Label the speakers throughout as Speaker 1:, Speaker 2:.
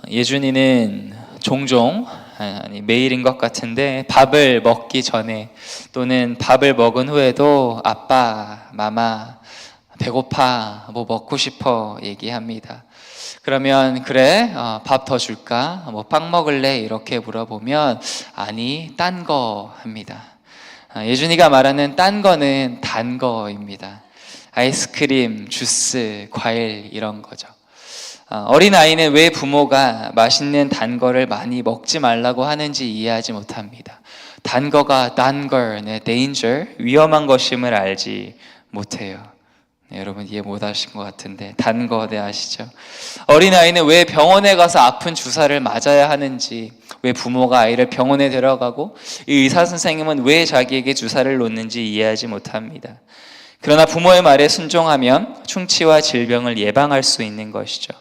Speaker 1: 예준이는 종종, 매일인 것 같은데 밥을 먹기 전에 또는 밥을 먹은 후에도 아빠, 마마, 배고파, 뭐 먹고 싶어 얘기합니다. 그러면 그래, 밥 더 줄까? 뭐 빵 먹을래? 이렇게 물어보면 아니, 딴 거 합니다. 예준이가 말하는 딴 거는 단 거입니다. 아이스크림, 주스, 과일 이런 거죠. 어린아이는 왜 부모가 맛있는 단 거를 많이 먹지 말라고 하는지 이해하지 못합니다. 단 거가 danger, danger, 위험한 것임을 알지 못해요. 네, 여러분 이해 못 하신 것 같은데 단 거 아시죠? 어린아이는 왜 병원에 가서 아픈 주사를 맞아야 하는지, 왜 부모가 아이를 병원에 데려가고 이 의사 선생님은 왜 자기에게 주사를 놓는지 이해하지 못합니다. 그러나 부모의 말에 순종하면 충치와 질병을 예방할 수 있는 것이죠.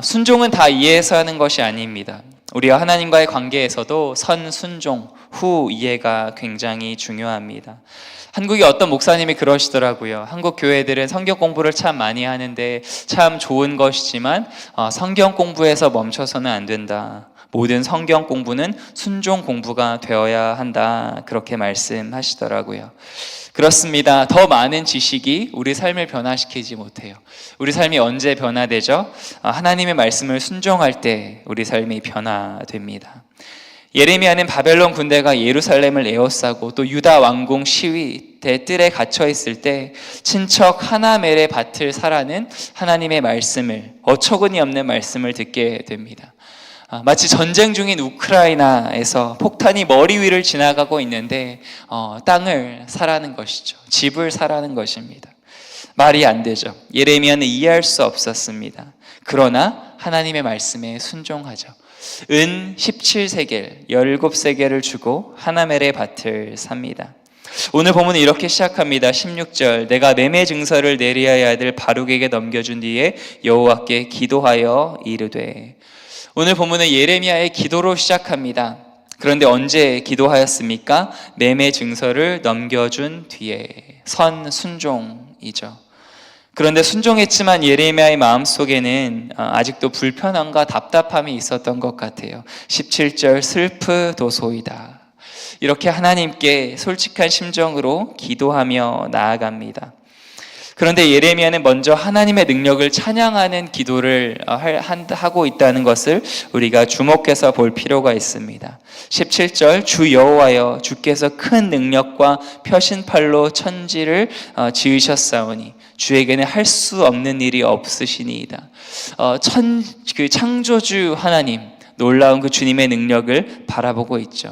Speaker 1: 순종은 다 이해해서 하는 것이 아닙니다. 우리와 하나님과의 관계에서도 선순종, 후 이해가 굉장히 중요합니다. 한국의 어떤 목사님이 그러시더라고요. 한국 교회들은 성경 공부를 참 많이 하는데 참 좋은 것이지만 성경 공부에서 멈춰서는 안 된다. 모든 성경 공부는 순종 공부가 되어야 한다. 그렇게 말씀하시더라고요. 그렇습니다. 더 많은 지식이 우리 삶을 변화시키지 못해요. 우리 삶이 언제 변화되죠? 하나님의 말씀을 순종할 때 우리 삶이 변화됩니다. 예레미야는 바벨론 군대가 예루살렘을 에워싸고 또 유다 왕궁 시위 뜰에 갇혀 있을 때 친척 하나멜의 밭을 사라는 하나님의 말씀을, 어처구니 없는 말씀을 듣게 됩니다. 마치 전쟁 중인 우크라이나에서 폭탄이 머리 위를 지나가고 있는데 땅을 사라는 것이죠. 집을 사라는 것입니다. 말이 안 되죠. 예레미야는 이해할 수 없었습니다. 그러나 하나님의 말씀에 순종하죠. 은 17세겔, 17세겔을 주고 하나멜의 밭을 삽니다. 오늘 본문은 이렇게 시작합니다. 16절, 내가 매매 증서를 네리야의 아들 바룩에게 넘겨준 뒤에 여호와께 기도하여 이르되. 오늘 본문은 예레미야의 기도로 시작합니다. 그런데 언제 기도하였습니까? 매매 증서를 넘겨준 뒤에. 선순종이죠. 그런데 순종했지만 예레미야의 마음속에는 아직도 불편함과 답답함이 있었던 것 같아요. 17절, 슬프도소이다. 이렇게 하나님께 솔직한 심정으로 기도하며 나아갑니다. 그런데 예레미야는 먼저 하나님의 능력을 찬양하는 기도를 하고 있다는 것을 우리가 주목해서 볼 필요가 있습니다. 17절, 주 여호와여, 주께서 큰 능력과 펴신팔로 천지를 지으셨사오니 주에게는 할 수 없는 일이 없으시니이다. 그 창조주 하나님, 놀라운 그 주님의 능력을 바라보고 있죠.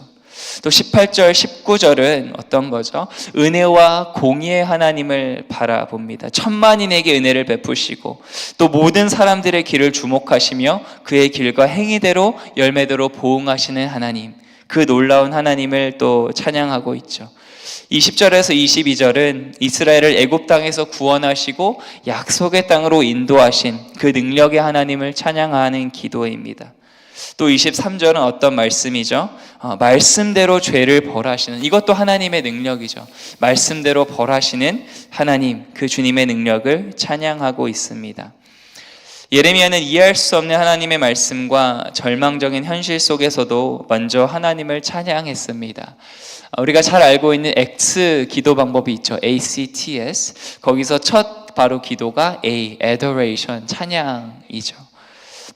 Speaker 1: 또 18절, 19절은 어떤 거죠? 은혜와 공의의 하나님을 바라봅니다. 천만인에게 은혜를 베푸시고 또 모든 사람들의 길을 주목하시며 그의 길과 행위대로 열매대로 보응하시는 하나님, 그 놀라운 하나님을 또 찬양하고 있죠. 20절에서 22절은 이스라엘을 애굽 땅에서 구원하시고 약속의 땅으로 인도하신 그 능력의 하나님을 찬양하는 기도입니다. 또 23절은 어떤 말씀이죠? 말씀대로 죄를 벌하시는, 이것도 하나님의 능력이죠. 말씀대로 벌하시는 하나님, 그 주님의 능력을 찬양하고 있습니다. 예레미야는 이해할 수 없는 하나님의 말씀과 절망적인 현실 속에서도 먼저 하나님을 찬양했습니다. 우리가 잘 알고 있는 X 기도 방법이 있죠. ACTS. 거기서 첫 바로 기도가 A, adoration, 찬양이죠.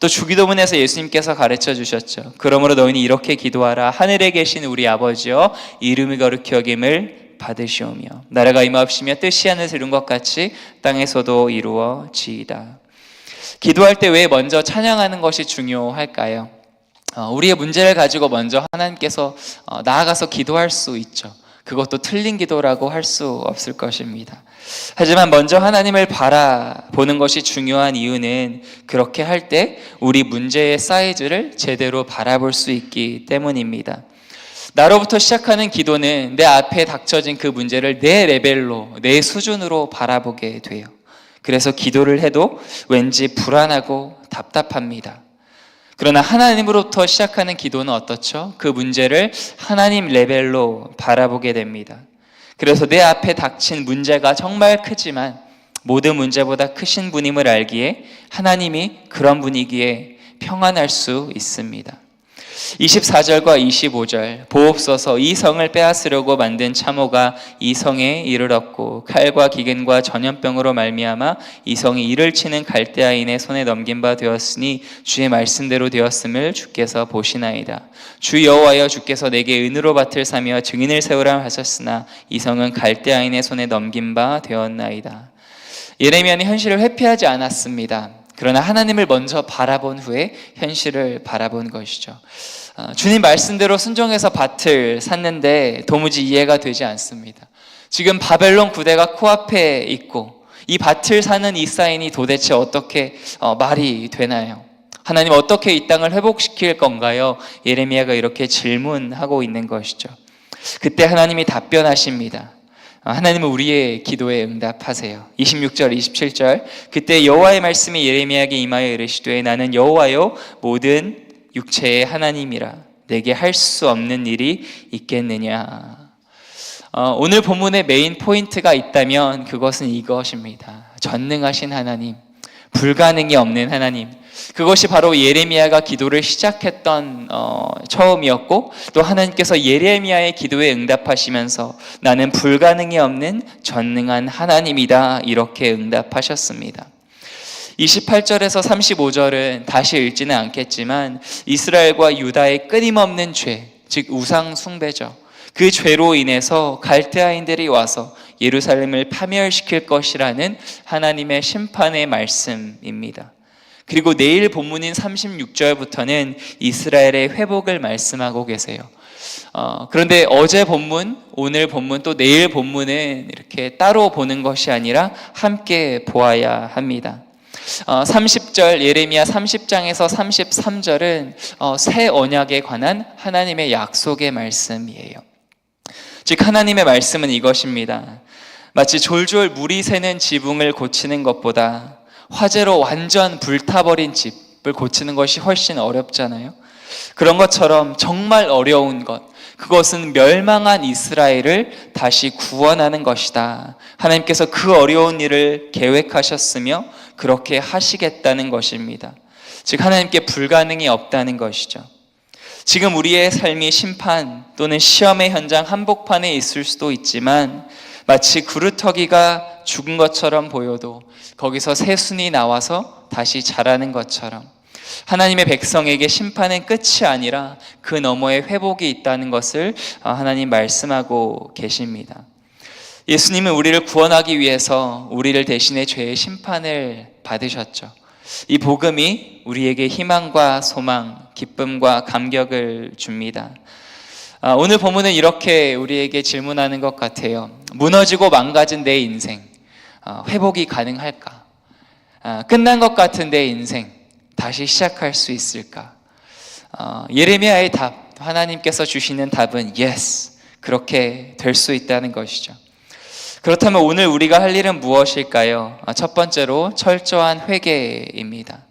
Speaker 1: 또 주기도문에서 예수님께서 가르쳐 주셨죠. 그러므로 너희는 이렇게 기도하라. 하늘에 계신 우리 아버지여, 이름이 거룩히 여김을 받으시오며 나라가 임하옵시며 뜻이 하늘에서 이룬 것 같이 땅에서도 이루어지이다. 기도할 때 왜 먼저 찬양하는 것이 중요할까요? 우리의 문제를 가지고 먼저 하나님께서 나아가서 기도할 수 있죠. 그것도 틀린 기도라고 할 수 없을 것입니다. 하지만 먼저 하나님을 바라보는 것이 중요한 이유는 그렇게 할 때 우리 문제의 사이즈를 제대로 바라볼 수 있기 때문입니다. 나로부터 시작하는 기도는 내 앞에 닥쳐진 그 문제를 내 레벨로, 내 수준으로 바라보게 돼요. 그래서 기도를 해도 왠지 불안하고 답답합니다. 그러나 하나님으로부터 시작하는 기도는 어떻죠? 그 문제를 하나님 레벨로 바라보게 됩니다. 그래서 내 앞에 닥친 문제가 정말 크지만 모든 문제보다 크신 분임을 알기에 하나님이 그런 분이기에 평안할 수 있습니다. 24절과 25절 보옵소서 이 성을 빼앗으려고 만든 참호가 이 성에 이르렀고 칼과 기근과 전염병으로 말미암아 이 성이 이를 치는 갈대아인의 손에 넘긴 바 되었으니 주의 말씀대로 되었음을 주께서 보시나이다. 주 여호와여 주께서 내게 은으로 밭을 사며 증인을 세우라 하셨으나 이 성은 갈대아인의 손에 넘긴 바 되었나이다. 예레미야는 현실을 회피하지 않았습니다. 그러나 하나님을 먼저 바라본 후에 현실을 바라본 것이죠. 주님 말씀대로 순종해서 밭을 샀는데 도무지 이해가 되지 않습니다. 지금 바벨론 구대가 코앞에 있고 이 밭을 사는 이스라엘이 도대체 어떻게 말이 되나요? 하나님 어떻게 이 땅을 회복시킬 건가요? 예레미야가 이렇게 질문하고 있는 것이죠. 그때 하나님이 답변하십니다. 하나님은 우리의 기도에 응답하세요. 26절 27절 그때 여호와의 말씀이 예레미야에게 임하여 이르시되 나는 여호와요 모든 육체의 하나님이라 내게 할 수 없는 일이 있겠느냐. 오늘 본문의 메인 포인트가 있다면 그것은 이것입니다. 전능하신 하나님, 불가능이 없는 하나님. 그것이 바로 예레미야가 기도를 시작했던 처음이었고 또 하나님께서 예레미야의 기도에 응답하시면서 나는 불가능이 없는 전능한 하나님이다 이렇게 응답하셨습니다. 28절에서 35절은 다시 읽지는 않겠지만 이스라엘과 유다의 끊임없는 죄, 즉 우상 숭배죠. 그 죄로 인해서 갈대아인들이 와서 예루살렘을 파멸시킬 것이라는 하나님의 심판의 말씀입니다. 그리고 내일 본문인 36절부터는 이스라엘의 회복을 말씀하고 계세요. 그런데 어제 본문, 오늘 본문, 또 내일 본문은 이렇게 따로 보는 것이 아니라 함께 보아야 합니다. 30절 예레미야 30장에서 33절은 새 언약에 관한 하나님의 약속의 말씀이에요. 즉 하나님의 말씀은 이것입니다. 마치 졸졸 물이 새는 지붕을 고치는 것보다 화재로 완전 불타버린 집을 고치는 것이 훨씬 어렵잖아요. 그런 것처럼 정말 어려운 것, 그것은 멸망한 이스라엘을 다시 구원하는 것이다. 하나님께서 그 어려운 일을 계획하셨으며 그렇게 하시겠다는 것입니다. 즉 하나님께 불가능이 없다는 것이죠. 지금 우리의 삶이 심판 또는 시험의 현장 한복판에 있을 수도 있지만 마치 그루터기가 죽은 것처럼 보여도 거기서 새순이 나와서 다시 자라는 것처럼 하나님의 백성에게 심판은 끝이 아니라 그 너머에 회복이 있다는 것을 하나님 말씀하고 계십니다. 예수님은 우리를 구원하기 위해서 우리를 대신해 죄의 심판을 받으셨죠. 이 복음이 우리에게 희망과 소망, 기쁨과 감격을 줍니다. 오늘 본문은 이렇게 우리에게 질문하는 것 같아요. 무너지고 망가진 내 인생, 회복이 가능할까? 끝난 것 같은 내 인생, 다시 시작할 수 있을까? 예레미야의 답, 하나님께서 주시는 답은 yes, 그렇게 될 수 있다는 것이죠. 그렇다면 오늘 우리가 할 일은 무엇일까요? 첫 번째로 철저한 회개입니다.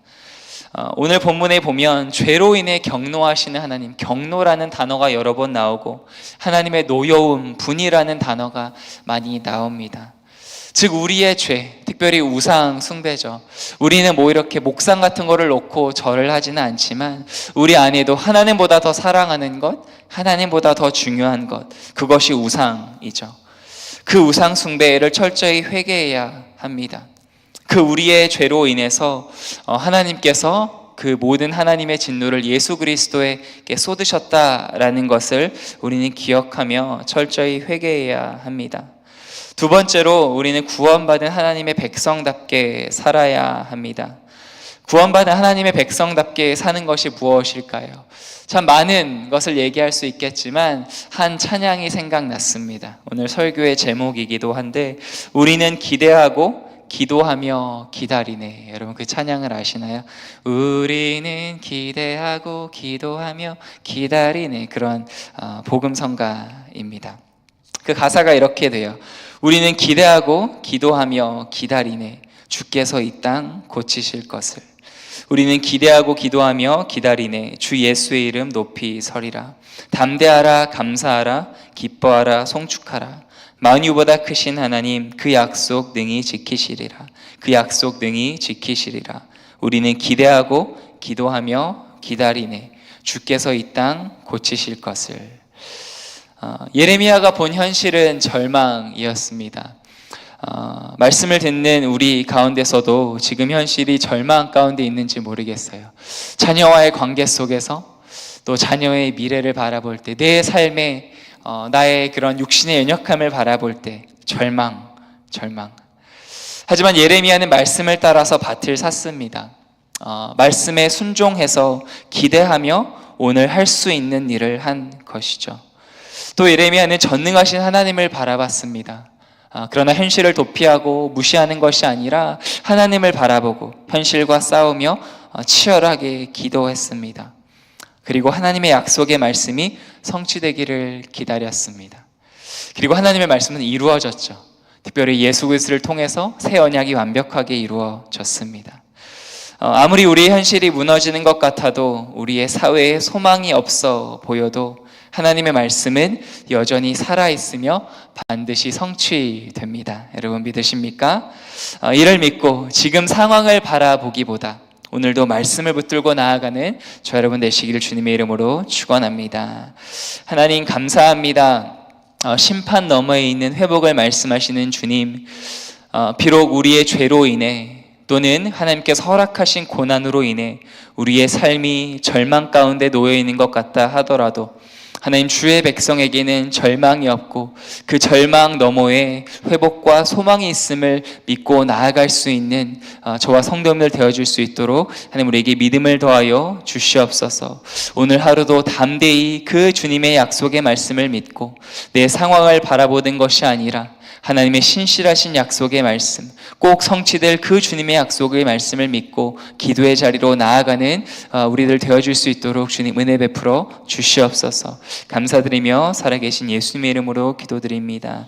Speaker 1: 오늘 본문에 보면 죄로 인해 경노하시는 하나님, 경노라는 단어가 여러 번 나오고 하나님의 노여움, 분이라는 단어가 많이 나옵니다. 즉 우리의 죄, 특별히 우상 숭배죠. 우리는 뭐 이렇게 목상 같은 거를 놓고 절을 하지는 않지만 우리 안에도 하나님보다 더 사랑하는 것, 하나님보다 더 중요한 것, 그것이 우상이죠. 그 우상 숭배를 철저히 회개해야 합니다. 그 우리의 죄로 인해서 하나님께서 그 모든 하나님의 진노를 예수 그리스도에게 쏟으셨다라는 것을 우리는 기억하며 철저히 회개해야 합니다. 두 번째로 우리는 구원받은 하나님의 백성답게 살아야 합니다. 구원받은 하나님의 백성답게 사는 것이 무엇일까요? 참 많은 것을 얘기할 수 있겠지만 한 찬양이 생각났습니다. 오늘 설교의 제목이기도 한데 우리는 기대하고 기도하며 기다리네. 여러분 그 찬양을 아시나요? 우리는 기대하고 기도하며 기다리네. 그런 복음성가입니다. 그 가사가 이렇게 돼요. 우리는 기대하고 기도하며 기다리네. 주께서 이 땅 고치실 것을. 우리는 기대하고 기도하며 기다리네. 주 예수의 이름 높이 서리라. 담대하라 감사하라 기뻐하라 송축하라. 만유보다 크신 하나님, 그 약속 능히 지키시리라. 그 약속 능히 지키시리라. 우리는 기대하고 기도하며 기다리네. 주께서 이 땅 고치실 것을. 예레미야가 본 현실은 절망이었습니다. 말씀을 듣는 우리 가운데서도 지금 현실이 절망 가운데 있는지 모르겠어요. 자녀와의 관계 속에서, 또 자녀의 미래를 바라볼 때, 내 삶에 나의 그런 육신의 연약함을 바라볼 때 절망. 하지만 예레미야는 말씀을 따라서 밭을 샀습니다. 말씀에 순종해서 기대하며 오늘 할 수 있는 일을 한 것이죠. 또 예레미야는 전능하신 하나님을 바라봤습니다. 그러나 현실을 도피하고 무시하는 것이 아니라 하나님을 바라보고 현실과 싸우며 치열하게 기도했습니다. 그리고 하나님의 약속의 말씀이 성취되기를 기다렸습니다. 그리고 하나님의 말씀은 이루어졌죠. 특별히 예수 그리스도를 통해서 새 언약이 완벽하게 이루어졌습니다. 아무리 우리의 현실이 무너지는 것 같아도, 우리의 사회에 소망이 없어 보여도 하나님의 말씀은 여전히 살아있으며 반드시 성취됩니다. 여러분 믿으십니까? 이를 믿고 지금 상황을 바라보기보다 오늘도 말씀을 붙들고 나아가는 저 여러분 되시기를 주님의 이름으로 축원합니다. 하나님 감사합니다. 심판 너머에 있는 회복을 말씀하시는 주님, 비록 우리의 죄로 인해 또는 하나님께서 허락하신 고난으로 인해 우리의 삶이 절망 가운데 놓여 있는 것 같다 하더라도 하나님, 주의 백성에게는 절망이 없고 그 절망 너머에 회복과 소망이 있음을 믿고 나아갈 수 있는 저와 성도님들 되어줄 수 있도록 하나님 우리에게 믿음을 더하여 주시옵소서. 오늘 하루도 담대히 그 주님의 약속의 말씀을 믿고 내 상황을 바라보는 것이 아니라 하나님의 신실하신 약속의 말씀, 꼭 성취될 그 주님의 약속의 말씀을 믿고 기도의 자리로 나아가는 우리들 되어줄 수 있도록 주님 은혜 베풀어 주시옵소서. 감사드리며 살아계신 예수님의 이름으로 기도드립니다.